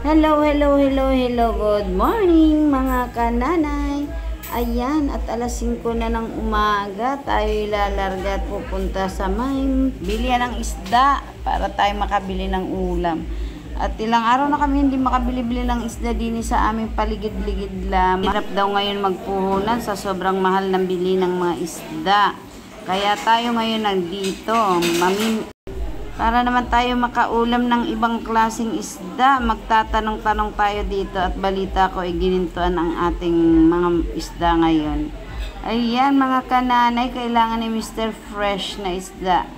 Hello, hello, hello, hello. Good morning mga kananay. Ayan, at alas 5 na ng umaga, tayo ilalarga at pupunta sa may bilihan ng isda para tayo makabili ng ulam. At ilang araw na kami hindi makabili-bili ng isda din sa aming paligid-ligid lang. Hirap daw ngayon magpuhunan sa sobrang mahal ng bili ng mga isda. Kaya tayo ngayon nandito, para naman tayo makaulam ng ibang klaseng isda. Magtatanong-tanong tayo dito at balita ko ay ginintuan ang ating mga isda ngayon. Ayan mga kananay, kailangan ni Mr. Fresh na isda.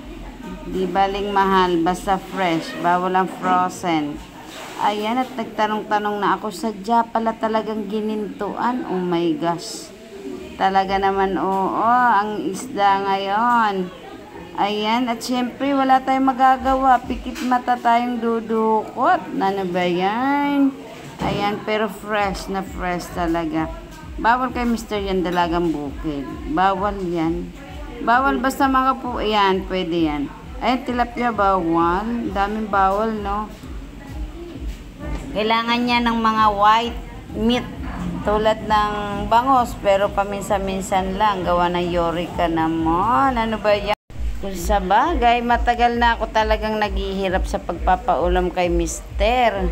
Di baling mahal, basta fresh, bawal ang frozen. Ayan, at nagtanong-tanong na ako, sadya pala talagang ginintuan. Oh my gosh, talaga naman, oo, ang isda ngayon. Ayan, at syempre wala tayong magagawa, pikit mata tayong dudukot. Ano ba yan? Ayan, pero fresh na fresh talaga. Bawal kay Mr. yan dalagang bukid, bawal yan. Bawal basta mga po, ayan, pwede yan. Ayan, tilapia bawal, daming bawal, no? Kailangan niya ng mga white meat tulad ng bangos, pero paminsan-minsan lang, gawa ng yorika naman. Ano ba yan? Kung sa bagay, matagal na ako talagang naghihirap sa pagpapaulam kay Mister.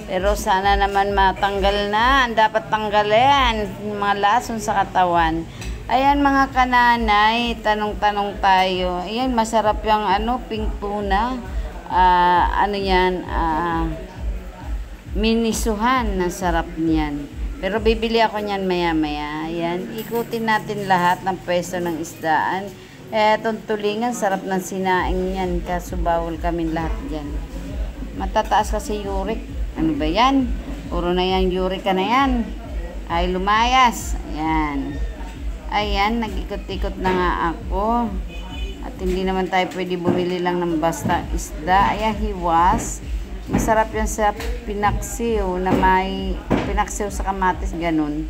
Pero sana naman matanggal na. Ang dapat tanggalin, mga lason sa katawan. Ayan mga kananay, tanong-tanong tayo. Ayan, masarap yung pink tuna. Ano yan? Minisuhan. Nasarap niyan. Pero bibili ako niyan maya-maya. Ayan, ikutin natin lahat ng pwesto ng isdaan. Etong tulingan, sarap ng sinaing yan. Kaso bawal kami lahat dyan. Matataas kasi uric. Ano ba yan? Puro na yan, uric ka na yan. Ay, lumayas. Ayan. Ayan, nag-ikot-ikot na nga ako. At hindi naman tayo pwede bumili lang ng basta isda. Ayan, hiwas. Masarap yan sa pinaksiw na may pinaksiw sa kamatis, ganun.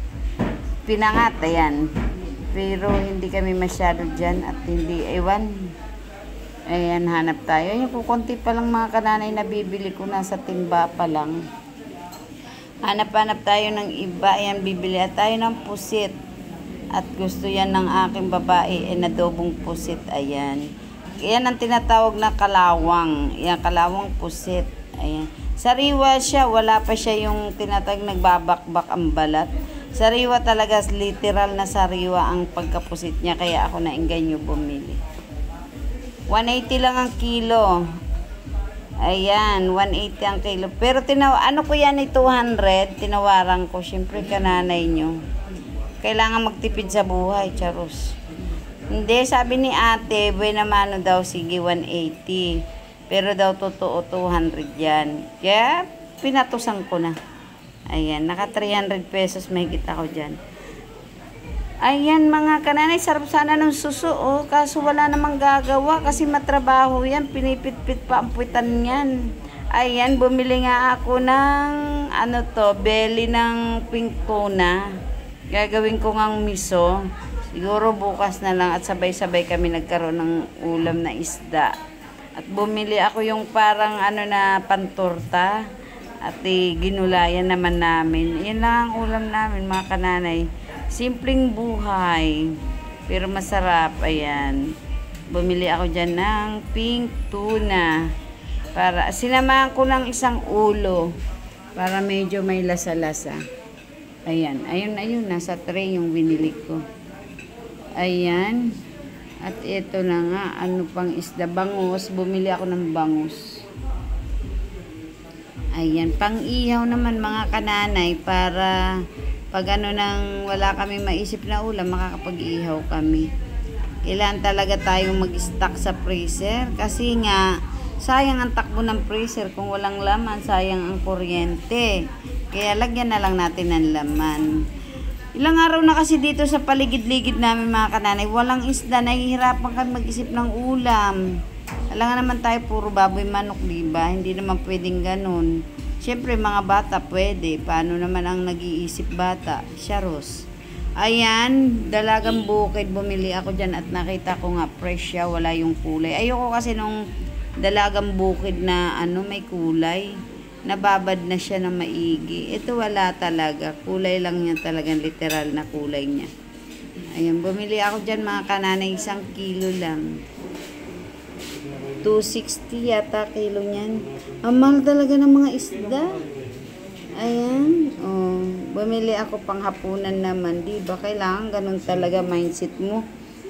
Pinangat, ayan. Pero hindi kami masyado dyan at hindi, ewan. Ayan, hanap tayo. Ayan, kukunti pa lang mga kananay na bibili ko, nasa timba pa lang. Hanap-hanap tayo ng iba. Ayan, bibili tayo ng pusit. At gusto yan ng aking babae, nadobong pusit. Ayan. Ayan ang tinatawag na kalawang. Ayan, kalawang pusit. Ayan. Sariwa siya, wala pa siya yung tinatawag nagbabakbak ang balat. Sariwa talaga, literal na sariwa ang pagkapusit niya, kaya ako nainganyo bumili. 180 lang ang kilo. Ayan, 180 ang kilo. Pero ano ko yan ay 200, tinawaran ko. Siyempre kananay nyo, kailangan magtipid sa buhay, charos. Hindi, sabi ni ate, buena mano daw, sige 180. Pero daw totoo 200 yan. Kaya pinatusan ko na. Ayan, naka 300 pesos mahigit ako dyan. Ayan mga kananay, sarap sana ng suso, oh. Kaso wala namang gagawa kasi matrabaho yan. Pinipit-pit pa ang puwitan yan. Ayan, bumili nga ako ng belly ng pink tuna. Gagawin ko ngang miso. Siguro bukas na lang at sabay-sabay kami nagkaroon ng ulam na isda. At bumili ako yung parang na pantorta. At ginulayan naman namin. Yan lang ang ulam namin mga kananay. Simpleng buhay, pero masarap. Ayan. Bumili ako dyan ng pink tuna. Para sinamahan ko ng isang ulo. Para medyo may lasa-lasa. Ayan. Ayun. Nasa tray yung binili ko. Ayan. At ito na nga. Ano pang isda? Bangus. Bumili ako ng bangus. Ayan, pang-ihaw naman mga kananay para pag nang wala kami maisip na ulam, makakapag-ihaw kami. Kailangan talaga tayong mag-stock sa freezer kasi nga, sayang ang takbo ng freezer. Kung walang laman, sayang ang kuryente. Kaya lagyan na lang natin ng laman. Ilang araw na kasi dito sa paligid-ligid namin mga kananay, walang isda, nahihirapan kami mag-isip ng ulam. Alam naman tayo, puro baboy manok, diba? Hindi naman pwedeng ganun. Siyempre, mga bata pwede. Paano naman ang nag-iisip bata? Charos. Ayan, dalagang bukid. Bumili ako dyan at nakita ko nga fresh siya, wala yung kulay. Ayoko kasi nung dalagang bukid na may kulay. nababad na siya ng maigi. Ito wala talaga. Kulay lang yan talagang literal na kulay niya. Ayan, bumili ako dyan mga kananay, 1 kilo lang. 260 yata kilo niyan. Ang mahal talaga ng mga isda. Ayan, oh, bumili ako pang hapunan naman. Diba, kailangan ganun talaga mindset mo.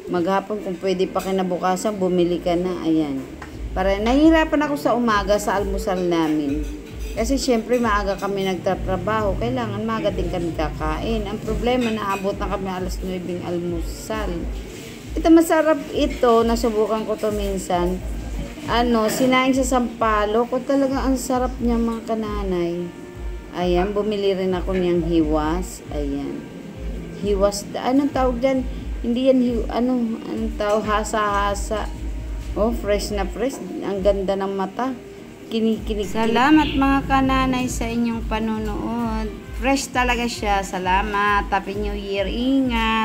Maghapon kung pwede pa kinabukasan, bumili ka na. Ayan. Para nahihirapan ako sa umaga sa almusal namin. Kasi syempre maaga kami nagtatrabaho. Kailangan maaga din kami kakain. Ang problema, naabot na kami alas 9 almusal. Ito masarap ito. Nasubukan ko to minsan. Sinaing sa sampalo. Kung talaga ang sarap niya mga kananay. Ayan, bumili rin ako niyang hiwas. Ayan. Hiwas. Anong tawag dyan? Hindi yan anong tawag? Hasa-hasa. Oh, fresh na fresh. Ang ganda ng mata. Kinikinig. Salamat mga kananay sa inyong panonood. Fresh talaga siya. Salamat. Happy New Year. Ingat.